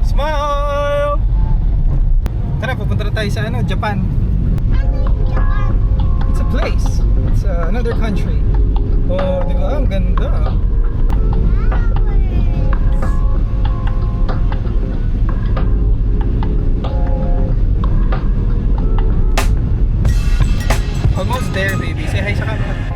Smile! Tara, pupunta na tayo sa Japan. It's a place. It's another country. Oh, di ba? Ang ganda. Almost there, baby. Say hi sa camera.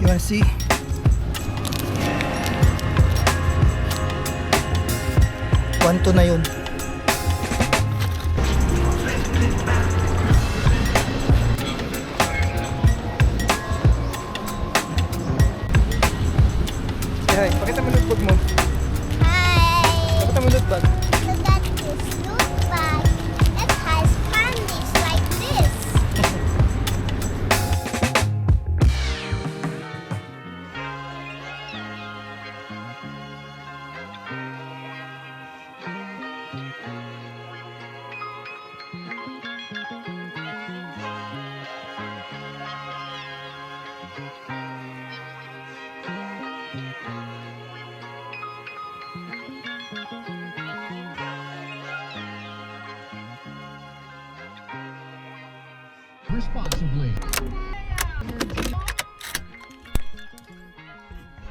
You wanna see? Kwanto na yun. Hey, pakita mo notebook mo. Hi! Pakita mo notebook. Look at this notebook. It has candies like this. Responsibly.